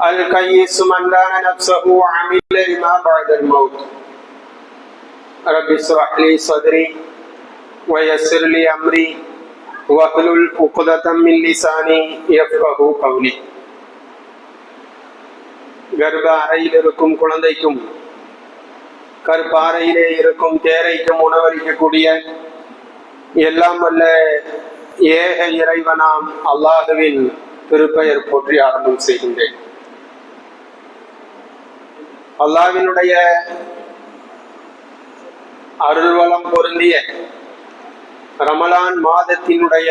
الكيس من دان نفسه وعمل لما بعد الموت. رب اشرح لي صدري ويسر لي امري واحلل عقدة من لساني يفقهوا قولي. கர்ப்ப அறையில் இருக்கும் குழந்தைக்கும் கற்பாறையிலே இருக்கும் தேரைக்கும் உணவளிக்கக்கூடிய எல்லாம் வல்ல ஏக இறைவனாம் அல்லாஹுவின் திருப்பெயர் போற்றி ஆரம்பம் செய்கின்றேன். அல்லாஹ்வினுடைய அருள்வளம் பொருந்திய ரமலான் மாதத்தினுடைய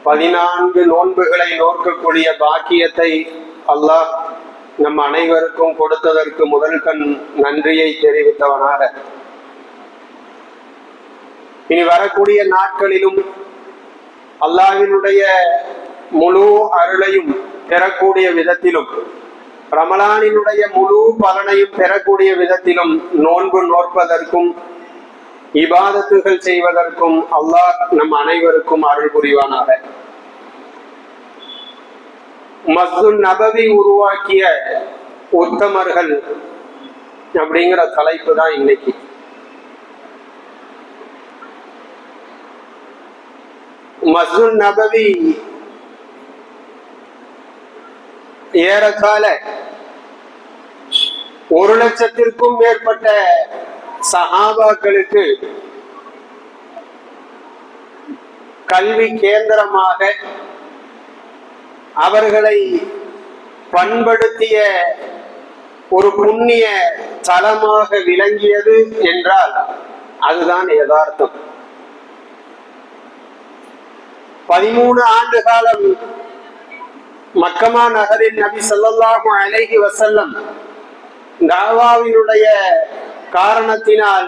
14 நோன்புகளை நோக்கக்கூடிய பாக்கியத்தை அல்லாஹ் நம் அனைவருக்கும் கொடுத்ததற்கு முதல் கண் நன்றியை தெரிவித்தவனாக, இனி வரக்கூடிய நாட்களிலும் அல்லாஹ்வினுடைய முழு அருளையும் பெறக்கூடிய விதத்திலும் ரமலானினுடைய முழு பலனையும் பெறக்கூடிய விதத்திலும் நோன்பு நோற்பதற்கும் இபாதத்துகள் செய்வதற்கும் அல்லாஹ் நம் அனைவருக்கும் அருள் புரிவானாக. மஸ்ஜித் நபவி உருவாக்கிய உத்தமர்கள் அப்படிங்கிற தலைப்பு தான் இன்னைக்கு. மஸ்ஜித் நபவி ஏறத்தாழ 1,00,000-க்கும் மேற்பட்ட சஹாபாக்களுக்கு கல்வி கேந்திரமாக, அவர்களை பண்படுத்திய ஒரு புண்ணிய தலமாக விளங்கியது என்றால் அதுதான் யதார்த்தம். 13 ஆண்டு காலம் மக்கமா நகரில் நபி ஸல்லல்லாஹு அலைஹி வஸல்லம் தாவாவினுடைய காரணத்தினால்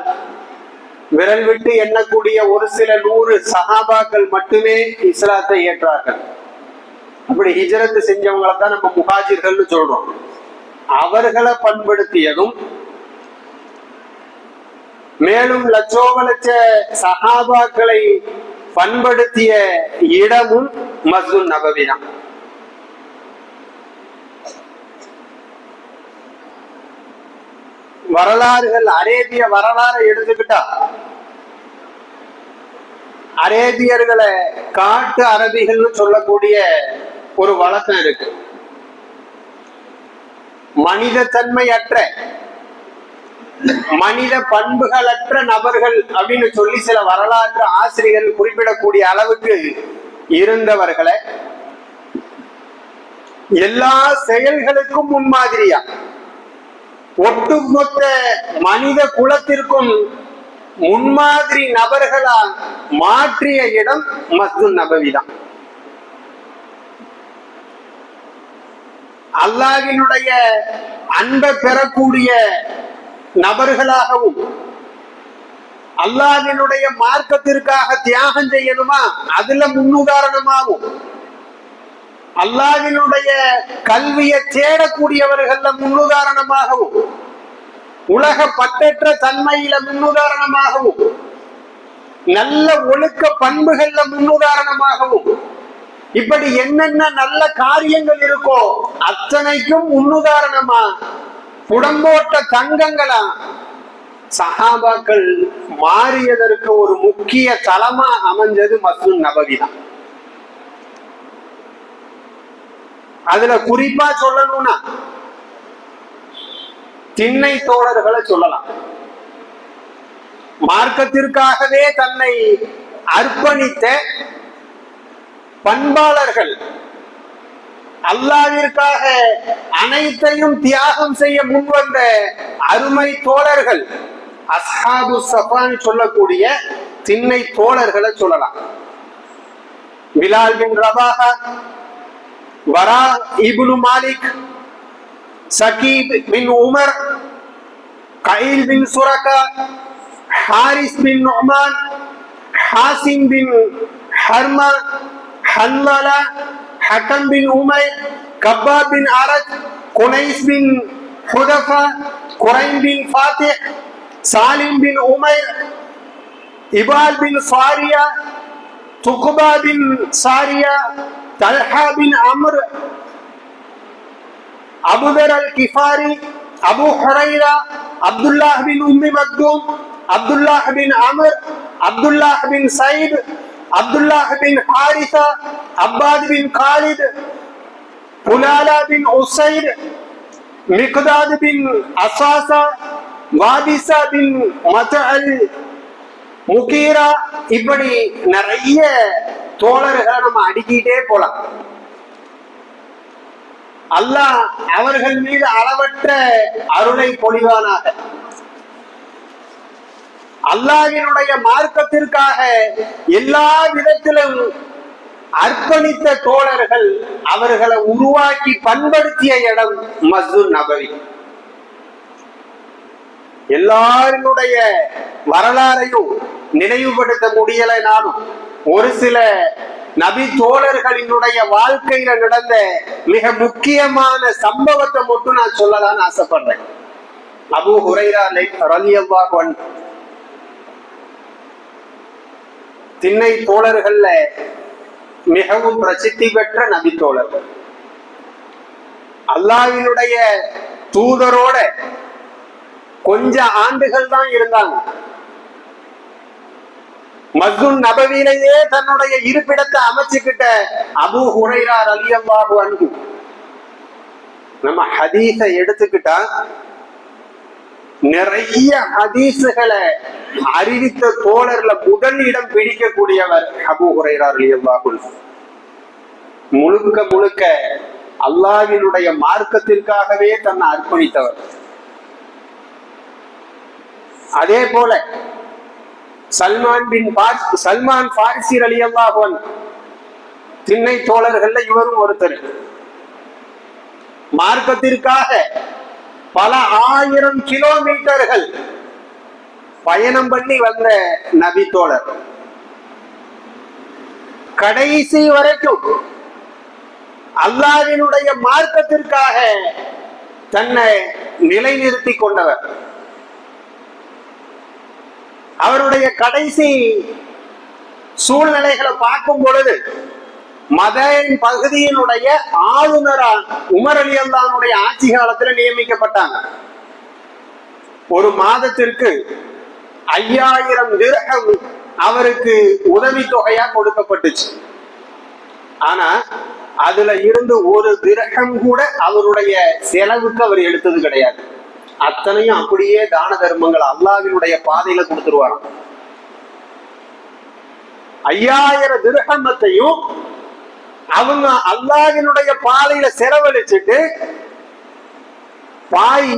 விரல் விட்டு எண்ணக்கூடிய ஒரு சில 100 சஹாபாக்கள் மட்டுமே இஸ்லாத்தை ஏற்றார்கள். அப்படி ஹிஜ்ரத் செஞ்சவங்களை தான் நம்ம முஹாஜிர்கள்னு சொல்றோம். அவர்களை பண்படுத்தியதும், மேலும் லட்சோப லட்ச சஹாபாக்களை பண்படுத்திய இடமும் மஸ்ஜித் நபவி தான். வரலாறுகள், அரேபிய வரலாறை எடுத்துக்கிட்டா அரேபியர்களை காட்டு அரபிகள்னு சொல்லக்கூடிய ஒரு வழக்கம் இருக்கு. மனித தன்மையற்ற, மனித பண்புகளற்ற நபர்கள் அப்படின்னு சொல்லி சில வரலாற்று ஆசிரியர்கள் குறிப்பிடக்கூடிய அளவுக்கு இருந்தவர்களை எல்லா செயல்களுக்கும் முன்மாதிரியா, ஒட்டுமொத்த மனித குலத்திற்கும் முன்மாதிரி நபர்களா மாற்றிய இடம் மஸ்ஜித் நபவி தான். அல்லாஹ்வினுடைய அன்பை பெறக்கூடிய நபர்களாகவும், அல்லாஹ்வினுடைய மார்க்கத்திற்காக தியாகம் செய்யணுமா அதுல முன்னுதாரணமாகவும், அல்லாஹ்வினுடைய கல்வியை தேடக்கூடியவர்கள முன்னுதாரணமாகவும், உலக பற்றற்ற தன்மையில முன்னுதாரணமாகவும், நல்ல ஒழுக்க பண்புகள்ல முன்னுதாரணமாகவும், இப்படி என்னென்ன நல்ல காரியங்கள் இருக்கோ அத்தனைக்கும் முன்னுதாரணமா புடம்போட்ட தங்கங்களா சஹாபாக்கள் மாறியதற்கு ஒரு முக்கிய தலமா அமைஞ்சது மஸ்ஜித் நபவி தான். அதுல குறிப்பா சொல்லணும்னா திண்ணை தோழர்களை சொல்லலாம். மார்க்கத்திற்காகவே தன்னை அர்ப்பணித்த பண்பாளர்கள், அல்லாஹ்விற்காக அனைத்தையும் தியாகம் செய்ய முன்வந்த அருமை தோழர்கள், அஸ்ஹாபு ஸஃபான்னு சொல்லக்கூடிய திண்ணை தோழர்களை சொல்லலாம். பிலால் பின் ரபாஹா, வரா இப்னு மாலிக், சகீப் பின் உமர், கைல் பின் சுரகா, ஹாரிஸ் பின் நுஅமான், ஹாசிம் பின் ஹர்மா, ஹன்லலா, ஹக்கம் பின் உமைர், கப்பாப் பின் அரத், குனைஸ் பின் ஹுதஃபா, குரைம் பின் ஃபாத்திஹ், சாலிம் பின் உமைர், இபால் பின் சாரியா, துக்பா பின் சாரியா, தல்ஹா பின் அம்ர், அபூதர் அல் கிஃபாரி, அபூ ஹுரைரா, அப்துல்லாஹ் பின் உம்மி மக்தூம், அப்துல்லாஹ் பின் அம்ர், அப்துல்லாஹ் பின் சயீத், அப்துல்லாஹ் பின் ஹாரிஸா, அப்பாத் பின் காலித், புலாலா பின் உஸைர், மிக்தாத் பின் அஸாஸா, வாபிஸா பின் மத்அல், முகீரா, இப்படி நிறைய தோழர்களை நம்ம அடுக்கிட்டே போலாம். அல்லாஹ் அவர்கள் மீது அளவற்ற அருளை பொழிவானாக. அல்லாஹ்வினுடைய மார்க்கத்திற்காக எல்லா விதத்திலும் அர்ப்பணித்த தோழர்கள், அவர்களை உருவாக்கி பண்படுத்திய இடம் மஸ்ஜித் நபவி. எல்லாருடைய வரலாறையும் நினைவுபடுத்த முடியலைனாலும் ஒரு சில நபி தோழர்களினுடைய வாழ்க்கையில நடந்த மிக முக்கியமான சம்பவத்தை மட்டும் நான் சொல்லலான்னு ஆசைப்படுறேன். அபூ ஹுரைரா ரலியல்லாஹு அன்ஹு திண்ணை தோழர்கள்ல மிகவும் பிரசித்தி பெற்ற நபி தோழர்கள். அல்லாஹ்வினுடைய தூதரோட கொஞ்ச ஆண்டுகள் தான் இருந்தாங்க. மஸ்ஜித் நபவியிலேயே தன்னுடைய இருப்பிடத்தை அமைச்சுக்கிட்ட அபூ ஹுரைரா ரலியல்லாஹு அன்ஹு, நம்ம ஹதீஸை எடுத்துக்கிட்டா நிறைய ஹதீஸுகளை அறிவித்த தோழர்ல முதல் இடம் பிடிக்கக்கூடியவர் அபூ ஹுரைரா ரலியல்லாஹு அன்ஹு. முழுக்க முழுக்க அல்லாஹ்வினுடைய மார்க்கத்திற்காகவே தன்னை அர்ப்பணித்தவர். அதே போல சல்மான் பாரிசி ரலியல்லாஹு அன்ஹு திண்ணை தோழர்கள்ல இவரும் ஒருத்தர். மார்க்கத்திற்காக பல 1000 கிலோமீட்டர்கள் பயணம் பண்ணி வந்த நபி தோழர். கடைசி வரைக்கும் அல்லாஹ்வினுடைய மார்க்கத்திற்காக தன்னை நிலைநிறுத்தி கொண்டவர். அவருடைய கடைசி சூழ்நிலைகளை பார்க்கும் பொழுது மதன் பகுதியினுடைய ஆளுநரா உமர் ரலியல்லாஹுடைய ஆட்சி காலத்துல நியமிக்கப்பட்டாங்க. ஒரு மாதத்திற்கு 5000 திர்ஹம் அவருக்கு உதவி தொகையா கொடுக்கப்பட்டுச்சு. ஆனா அதுல இருந்து ஒரு திர்ஹம் கூட அவருடைய செலவுக்கு அவர் எடுத்தது கிடையாது. அத்தனையும் அப்படியே தான தர்மங்கள் அல்லாஹ்வினுடைய பாதையில கொடுத்துருவாங்க. 5000 திர்ஹமத்தையும் அவங்க அல்லாஹ்வினுடைய பாதையில செலவழிச்சுட்டு பாய்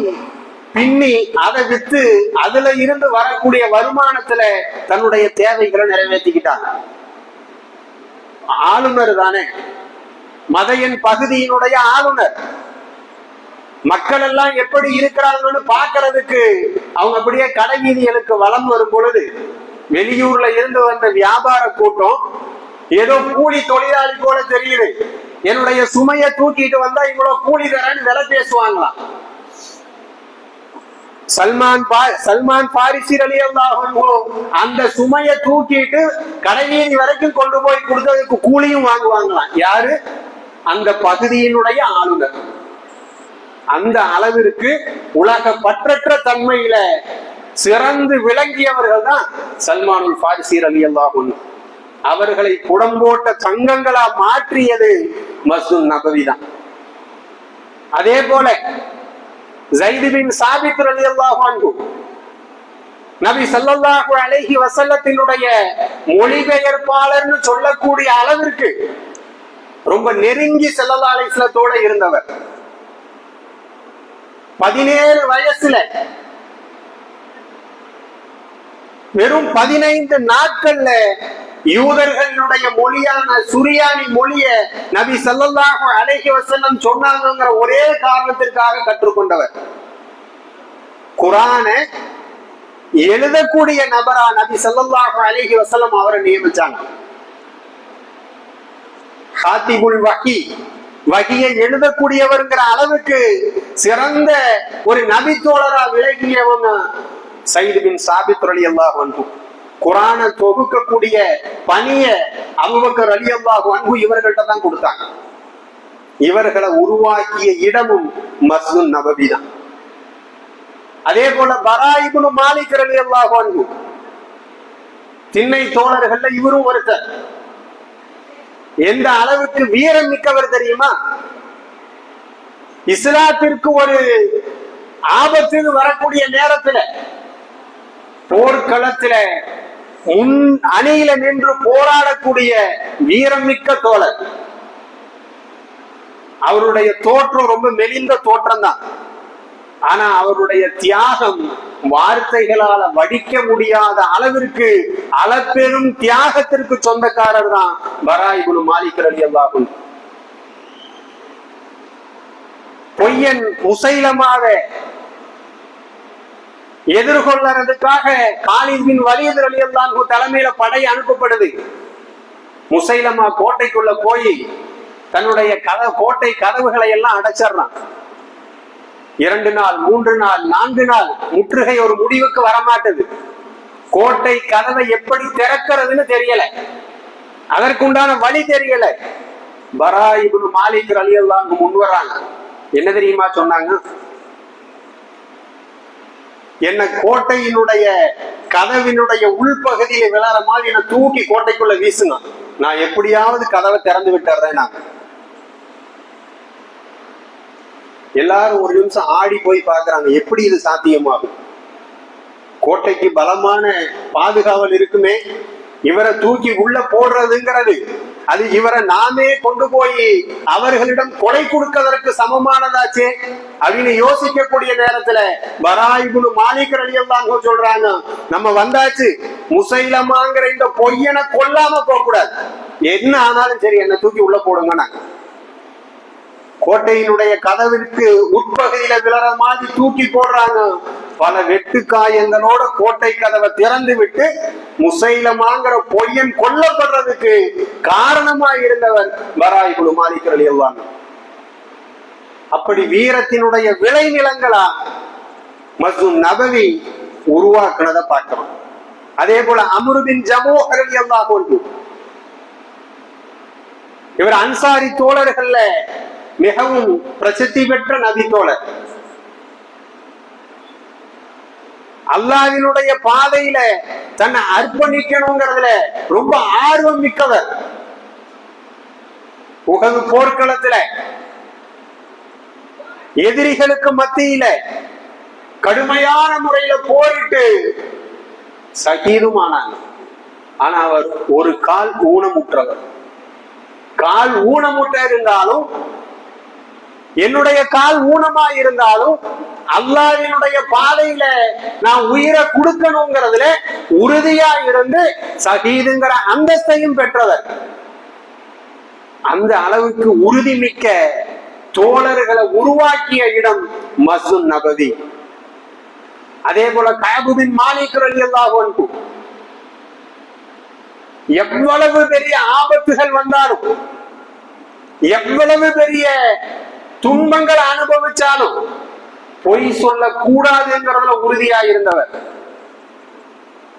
பின்னி அதை வித்து அதுல இருந்து வரக்கூடிய வருமானத்துல தன்னுடைய தேவைகளை நிறைவேற்றிக்கிட்டாங்க. ஆளுநர் தானே, மதையன் பகுதியினுடைய ஆளுநர். மக்கள் எல்லாம் எப்படி இருக்கிறாங்கன்னு பாக்குறதுக்கு அவங்க அப்படியே கடை வீதிகளுக்கு வலம் வரும் பொழுது வெளியூர்ல இருந்து வந்த வியாபார கூட்டம் ஏதோ கூலி தொழிலாளி போல தெரியுது. என்னுடைய சுமையை தூக்கிட்டு வந்தா இவ்வளவு கூலி தரேன்னு விலை பேசுவாங்களாம். சல்மான் பாரிசி ரலியல்லாஹு அன்ஹு அந்த சுமையை தூக்கிட்டு கடைவீதி வரைக்கும் கொண்டு போய் கொடுத்ததுக்கு கூலியும் வாங்குவாங்களாம். யாரு? அந்த பகுதியினுடைய ஆளுநர். அந்த அளவிற்கு உலக பற்றற்ற தன்மையில சிறந்து விளங்கியவர்கள் தான் சல்மானுல் பாரிசி ரலியல்லாஹு அன்ஹு. அவர்களை புடம்போட்ட சங்கங்களா மாற்றியது மஸ்ஜித் நபவி தான். அதே போல ஸைத் பின் சாபித் ரலியல்லாஹு அன்ஹு நபி ஸல்லல்லாஹு அலைஹி வஸல்லத்தினுடைய மொழிபெயர்ப்பாளர்னு சொல்லக்கூடிய அளவிற்கு ரொம்ப நெருங்கி ஸல்லல்லாஹு அலைஹி வஸல்லத்தோட இருந்தவர். 17 வயசுல வெறும் 15 நாட்கள்ல யூதர்களுடைய மொழியான சுரியானி மொழிய நபி ஸல்லல்லாஹு அலைஹி வஸல்லம் சொன்னாங்கங்கிற ஒரே காரணத்திற்காக கற்றுக்கொண்டவர். குர்ஆனை எழுதக்கூடிய நபரா நபி ஸல்லல்லாஹு அலைஹி வஸல்லம் அவரை நியமிச்சாங்க. ஹாத்திபுல் வஹி, வஹியை எழுதக்கூடியவர்ங்கிற அளவுக்கு சிறந்த ஒரு நபி தோழரா விளங்கியவங்க ஸைத் பின் சாபித் ரலியல்லாஹு அன்ஹு. குர்ஆனை தொகுக்கக்கூடிய பணியை அபூபக்கர் ரலியல்லாஹு அன்ஹு இவர்கள்ட்ட தான் கொடுத்தாங்க. இவர்களை உருவாக்கிய இடமும் மஸ்ஜித் நபவி தான். அதே போல பரா இப்னு மாலிக் ரலியல்லாஹு அன்ஹு திண்ணை தோழர்கள்ல இவரும் ஒருத்தர். எந்த அளவுக்கு வீரம் மிக்கவர் தெரியுமா? இஸ்லாத்திற்கு ஒரு ஆபத்து வரக்கூடிய நேரத்துல போர்க்களத்துல முன் அணியில நின்று போராடக்கூடிய வீரம் மிக்க தோழர். அவருடைய தோற்றம் ரொம்ப மெலிந்த தோற்றம் தான். ஆனா அவருடைய தியாகம் வார்த்தைகளால வடிக்க முடியாத அளவிற்கு அளப்பெரும் தியாகத்திற்கு சொந்தக்காரர் தான் பரா இப்னு மாலிக் ரலியல்லாஹு அன்ஹு. பொய்யன் முசைலமாவை எதிர்கொள்ளறதுக்காக காலித் பின் வலீத் ரலியல்லாஹு அன்ஹு தலைமையில படை அனுப்பப்படுது. முசைலமா கோட்டைக்குள்ள போய் தன்னுடைய கோட்டை கதவுகளை எல்லாம் அடைச்சிடறான். 2 நாள் 3 நாள் 4 நாள் முற்றுகை ஒரு முடிவுக்கு வரமாட்டது. கோட்டை கதவை எப்படி திறக்கிறதுன்னு தெரியல, அதற்குண்டான வழி தெரியல. பரா இப்னு மாலிக் ரலியல்லாஹு அன்ஹு முன் வர்றாங்க. என்ன தெரியுமா சொன்னாங்க? என்ன கோட்டையினுடைய கதவினுடைய உள்பகுதியில விழற மாதிரி என்ன தூக்கி கோட்டைக்குள்ள வீசுங்க, நான் எப்படியாவது கதவை திறந்து விட்டுறேன். நான் எல்லாரும் ஒரு நிமிஷம் ஆடி போய் பாக்குறாங்க, எப்படி இது சாத்தியமாகும்? கோட்டைக்கு பலமான பாதுகாவல் இருக்குமே, இவரை தூக்கி உள்ள போடுறதுங்கிறது அது இவரை நாமே கொண்டு போய் அவர்களிடம் கொலை கொடுக்கதற்கு சமமானதாச்சே அப்படின்னு யோசிக்கக்கூடிய நேரத்துல பரா இப்னு மாலிக் ரலியல்லாஹு அன்ஹு சொல்றாங்க, நம்ம வந்தாச்சு, முசைலமாங்கிற இந்த பொய்யனை கொல்லாம போக கூடாது, என்ன ஆனாலும் சரி என்ன தூக்கி உள்ள போடுங்க. நாங்க கோட்டையினுடைய கதவிற்கு உட்பகுதியில விழற மாதிரி தூக்கி போடுறாங்க. பல வெட்டு காயங்களோட கோட்டை கதவை திறந்து விட்டு முசைலமாங்கிற பொய்யன் கொல்லப்படுறதுக்கு காரணமா இருந்தவர் பரா இப்னு மாலிக் ரலியல்லாஹு அன்ஹு. அப்படி வீரத்தினுடைய விளைநிலங்களா மஸ்ஜித் நபவி உருவாக்குனதை பார்க்கிறோம். அதே போல அம்ரு பின் ஜமூஹ் ரலியல்லாஹு அன்ஹு, இவர் அன்சாரி தோழர்கள்ல மிகவும் பிரசித்தி பெற்ற நபி தோழர். அல்லாஹ்வினுடைய பாதையில தன்னை அர்ப்பணிக்கணுங்கிறதுல ரொம்ப ஆர்வம் மிக்கவர். உஹது போர்க்களத்துல எதிரிகளுக்கு மத்தியில கடுமையான முறையில போரிட்டு ஷஹீதுமானாங்க. ஆனா அவர் ஒரு கால் ஊனமுற்றவர். கால் ஊனமுற்ற இருந்தாலும், என்னுடைய கால் ஊனமா இருந்தாலும் அல்லாஹ்வினுடைய பாதையில நான் உயிரை கொடுக்கணுங்கிறதுல உறுதியா இருந்து ஷஹீதுங்கிற அந்தஸ்தையும் பெற்றவர். அந்த அளவுக்கு உறுதிமிக்க தோழர்களை உருவாக்கிய இடம் மஸ்ஜித் நபவி. அதே போல கஅப் பின் மாலிக் ரலியல்லாஹு அன்ஹு, எவ்வளவு பெரிய ஆபத்துகள் வந்தாலும், எவ்வளவு பெரிய துன்பங்கள் அனுபவிச்சாலும் பொய் சொல்ல கூடாதுங்கிறதுல உறுதியா இருந்தவர்.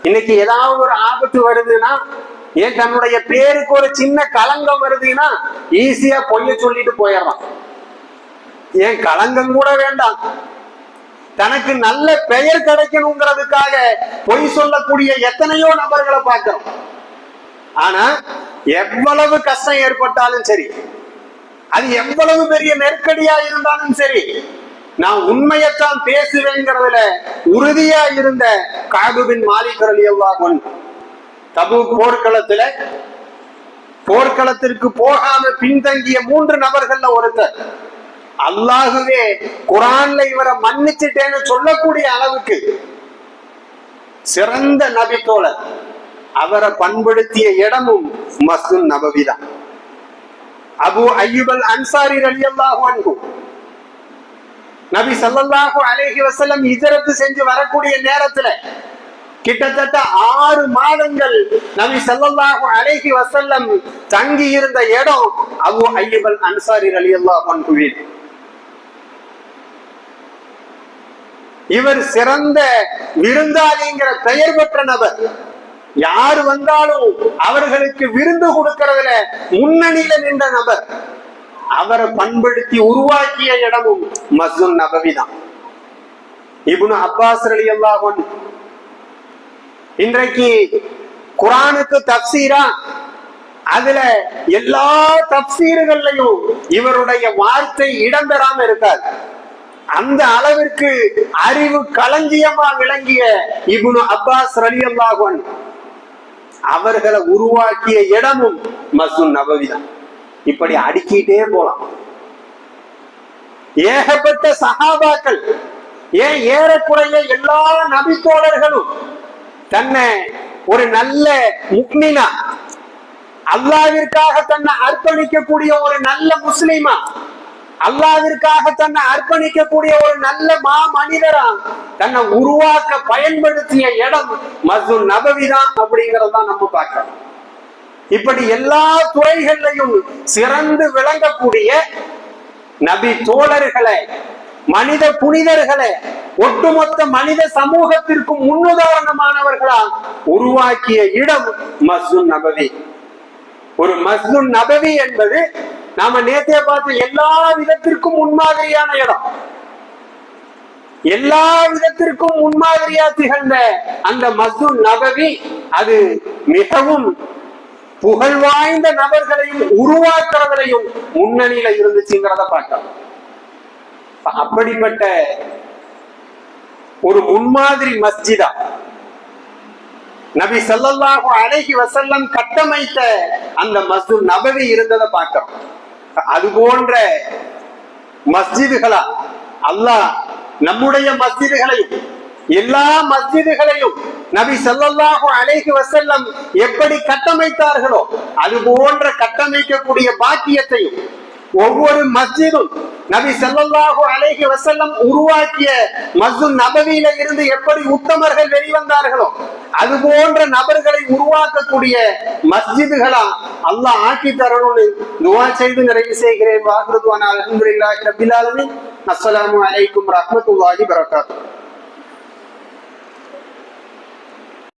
இன்னைக்கு ஏதாவது ஒரு ஆபத்து வருதுன்னா, ஏன் தன்னுடைய பேருக்கு ஒரு சின்ன களங்கம் வருதுன்னா ஈஸியா பொய்ய சொல்லிட்டு போயிடலாம். ஏன் களங்கம் கூட வேண்டாம், தனக்கு நல்ல பெயர் கிடைக்கணுங்கிறதுக்காக பொய் சொல்லக்கூடிய எத்தனையோ நபர்களை பார்க்கிறோம். ஆனா எவ்வளவு கஷ்டம் ஏற்பட்டாலும் சரி, அது எவ்வளவு பெரிய நெருக்கடியா இருந்தாலும் சரி, நான் உண்மையத்தான் பேசுவேங்கிறதுல உறுதியா இருந்த கஅப் பின் மாலிக் ரலியல்லாஹு அன்ஹு தபூக் போர்க்களத்துல போர்க்களத்திற்கு போகாம பின்தங்கிய 3 நபர்கள்ல ஒருத்தர். அல்லாஹுவே குர்ஆன்ல இவரை மன்னிச்சிட்டேன்னு சொல்லக்கூடிய அளவுக்கு சிறந்த நபி தோழர். அவரை பண்படுத்திய இடமும் மஸ்ஜித் நபவி தான். அபு அய்யூப் அல் அன்சாரி ரலியல்லாஹு அன்ஹு நபி ஸல்லல்லாஹு அலைஹி வஸல்லம் ஹிஜ்ரத் செஞ்சு வரக்கூடிய நேரத்துல கிட்டத்தட்ட 6 மாதங்கள் நபி ஸல்லல்லாஹு அலைஹி வஸல்லம் தங்கி இருந்த இடம் அபு அய்யூப் அல் அன்சாரி ரலியல்லாஹு அன்ஹு. இவர் சிறந்த விருந்தாளிங்கிற பெயர் பெற்ற நபர். யாரு வந்தாலும் அவர்களுக்கு விருந்து கொடுக்கிறதுல முன்னணியில நின்ற நபர். அவரை பண்படுத்தி உருவாக்கிய இடமும் மஸ்ஜித் நபவி தான். இப்னு அப்பாஸ் ரலியல்லாஹு அன்ஹு இன்றைக்கு குர்ஆனுக்கு தஃப்சீரா, அதுல எல்லா தஃப்சீர்களையும் இவருடைய வார்த்தை இடம்பெறாம இருக்காது. அந்த அளவிற்கு அறிவு களஞ்சியமா விளங்கிய இப்னு அப்பாஸ் ரலியல்லாஹு அன்ஹு அவர்களை உருவாக்கிய இடமும் மஸ்ஜித் நபவி தான். இப்படி அடுக்கிட்டே போலாம். ஏகப்பட்ட சஹாபாக்கள், ஏன் ஏறக்குறைய எல்லா நபி தோழர்களும் தன்னை ஒரு நல்ல முக்மினா, அல்லாஹ்விற்காக தன்னை அர்ப்பணிக்கக்கூடிய ஒரு நல்ல முஸ்லிமா, அல்லாஹ்விற்காக தன்னை அர்ப்பணிக்கக்கூடிய ஒரு நல்ல மனிதரா தன்னை உருவாக்க பயன்படுத்திய இடம் மஸ்ஜித் நபவி தான் அப்படிங்கறதான் நம்ம பார்க்கிறோம். இப்படி எல்லா துறைகளிலையும் சிறந்து விளங்கக்கூடிய நபி தோழர்களை, மனித புனிதர்களை, ஒட்டுமொத்த மனித சமூகத்திற்கும் முன்னுதாரணமானவர்களா உருவாக்கிய இடம் மஸ்ஜித் நபவி. ஒரு மஸ்ஜித் நபவி என்பது நாம நேத்தே பார்த்து எல்லா விதத்திற்கும் முன்மாதிரியான இடம். எல்லா விதத்திற்கும் முன்மாதிரியா திகழ்ந்த அந்த மஸ்ஜித் நபவி அது மிகவும் புகழ் வாய்ந்த நபர்களையும் உருவாக்குறவரையும் முன்னணியில இருந்துச்சுங்கிறத பார்க்கலாம். அப்படிப்பட்ட ஒரு முன்மாதிரி மஸ்ஜிதா நபி ஸல்லல்லாஹு அலைஹி வஸல்லம் கட்டமைத்த அந்த மஸ்ஜித் நபவி இருந்ததை பார்க்கிறோம். அது போன்ற மஸ்ஜிதுகளா அல்லாஹ் நம்முடைய மஸ்ஜிதுகளையும் எல்லா மஸ்ஜிதுகளையும் நபி ஸல்லல்லாஹு அலைஹி வஸல்லம் எப்படி கட்டமைத்தார்களோ அது போன்ற கட்டமைக்கக்கூடிய பாக்கியத்தையும், ஒவ்வொரு மஸ்ஜிதும் நபி ஸல்லல்லாஹு அலைஹி வஸல்லம் உருவாக்கிய மஸ்ஜித் நபவியில இருந்து எப்படி உத்தமர்கள் வெளிவந்தார்களோ அது போன்ற நபர்களை உருவாக்கக்கூடிய மஸ்ஜிதுகளா அல்லாஹ் ஆக்கி தரணும்னு துஆ செய்து நிறைவு செய்கிறேன். வாஹிரு துஆனா அல்ஹம்துலில்லாஹி ரப்பில் ஆலமீன். அஸ்ஸலாமு அலைக்கும் வரஹ்மத்துல்லாஹி வபரகாத்துஹு.